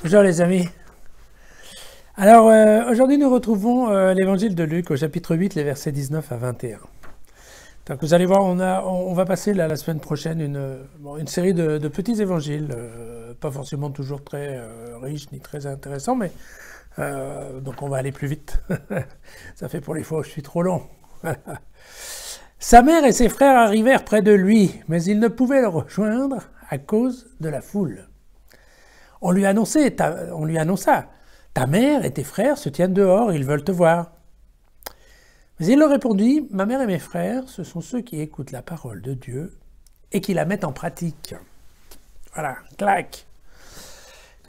Bonjour les amis. Alors aujourd'hui nous retrouvons l'évangile de Luc au chapitre 8, les versets 19 à 21. Donc vous allez voir, on va passer la semaine prochaine une série de petits évangiles, pas forcément toujours très riches ni très intéressants, mais donc on va aller plus vite. Ça fait pour les fois où je suis trop long. Sa mère et ses frères arrivèrent près de lui, mais ils ne pouvaient le rejoindre à cause de la foule. On lui annonça, ta mère et tes frères se tiennent dehors, ils veulent te voir. Mais il leur répondit, ma mère et mes frères, ce sont ceux qui écoutent la parole de Dieu et qui la mettent en pratique. Voilà, clac.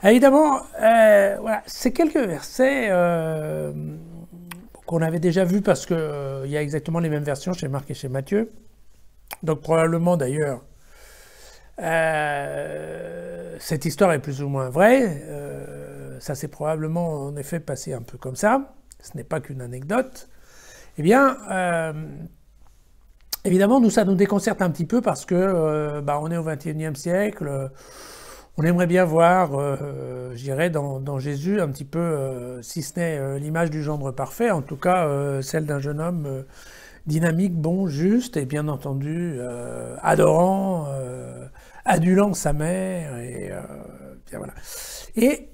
Évidemment, voilà, c'est quelques versets qu'on avait déjà vus parce qu'il y a exactement les mêmes versions chez Marc et chez Matthieu. Donc probablement d'ailleurs, cette histoire est plus ou moins vraie. Ça s'est probablement en effet passé un peu comme ça. Ce n'est pas qu'une anecdote. Eh bien, évidemment, ça nous déconcerte un petit peu parce que on est au XXIe siècle. On aimerait bien voir, je dirais, dans Jésus un petit peu, si ce n'est l'image du gendre parfait, en tout cas celle d'un jeune homme dynamique, bon, juste et bien entendu adorant, adulant sa mère et bien voilà. Et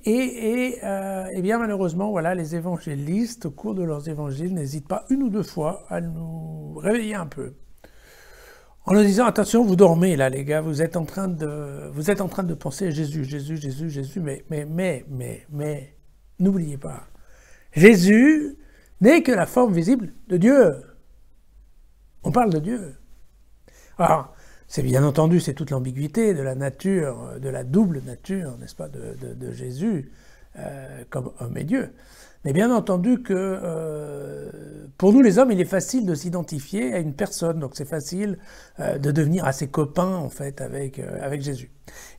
bien malheureusement, voilà, les évangélistes, au cours de leurs évangiles, n'hésitent pas une ou deux fois à nous réveiller un peu. En nous disant, attention, vous dormez là les gars, vous êtes en train de penser à Jésus, mais, n'oubliez pas, Jésus n'est que la forme visible de Dieu. On parle de Dieu. Alors, c'est bien entendu, c'est toute l'ambiguïté de la nature, de la double nature, n'est-ce pas, de Jésus comme homme et Dieu. Mais bien entendu que pour nous les hommes, il est facile de s'identifier à une personne, donc c'est facile de devenir assez copain en fait avec Jésus.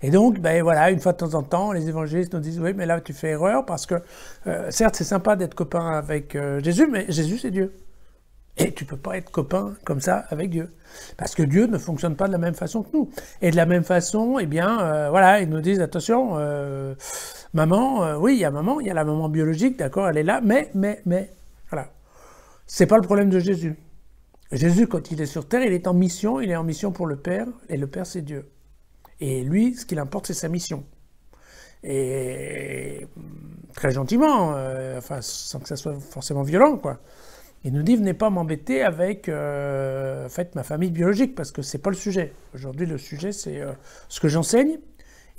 Et donc, voilà, une fois de temps en temps, les évangélistes nous disent oui, mais là tu fais erreur parce que certes c'est sympa d'être copain avec Jésus, mais Jésus c'est Dieu. Et tu peux pas être copain comme ça avec Dieu. Parce que Dieu ne fonctionne pas de la même façon que nous. Et de la même façon, eh bien, voilà, ils nous disent, attention, maman, oui, il y a maman, il y a la maman biologique, d'accord, elle est là, mais, voilà. C'est pas le problème de Jésus. Jésus, quand il est sur terre, il est en mission pour le Père, et le Père, c'est Dieu. Et lui, ce qu'il importe, c'est sa mission. Et très gentiment, enfin, sans que ça soit forcément violent, quoi. Il nous dit, venez pas m'embêter avec en fait, ma famille biologique, parce que c'est pas le sujet. Aujourd'hui, le sujet, c'est ce que j'enseigne,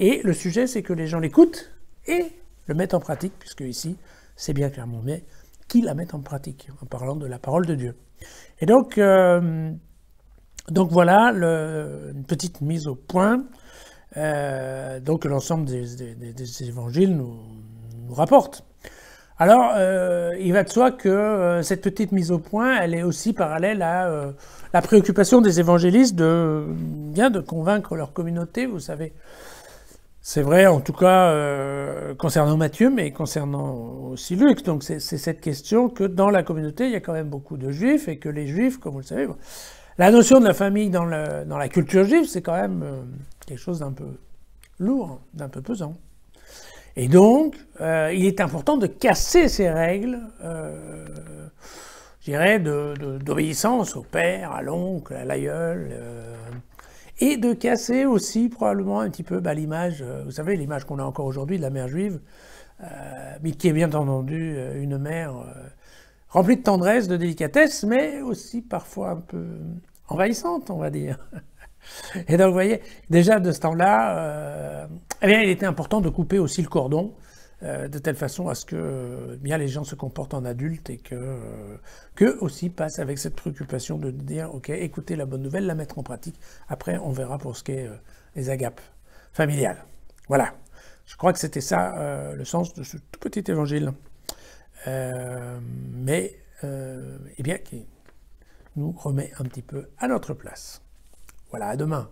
et le sujet, c'est que les gens l'écoutent et le mettent en pratique, puisque ici, c'est bien clairement, mais qui la mettent en pratique, en parlant de la parole de Dieu. Et donc voilà, une petite mise au point, donc l'ensemble des évangiles nous rapporte. Alors, il va de soi que cette petite mise au point, elle est aussi parallèle à la préoccupation des évangélistes de convaincre leur communauté, vous savez. C'est vrai, en tout cas, concernant Matthieu, mais concernant aussi Luc. Donc, c'est cette question que dans la communauté, il y a quand même beaucoup de juifs, et que les juifs, comme vous le savez, la notion de la famille dans la culture juive, c'est quand même quelque chose d'un peu lourd, d'un peu pesant. Et donc, il est important de casser ces règles, je dirais, d'obéissance au père, à l'oncle, à l'aïeul, et de casser aussi probablement un petit peu l'image, vous savez, l'image qu'on a encore aujourd'hui de la mère juive, mais qui est bien entendu une mère remplie de tendresse, de délicatesse, mais aussi parfois un peu envahissante, on va dire. Et donc, vous voyez, déjà de ce temps-là, eh bien, il était important de couper aussi le cordon, de telle façon à ce que bien les gens se comportent en adultes et qu'eux aussi passent avec cette préoccupation de dire, ok, écoutez la bonne nouvelle, la mettre en pratique. Après, on verra pour ce qui est les agapes familiales. Voilà. Je crois que c'était ça le sens de ce tout petit évangile. Mais, eh bien, qui nous remet un petit peu à notre place. Voilà, à demain.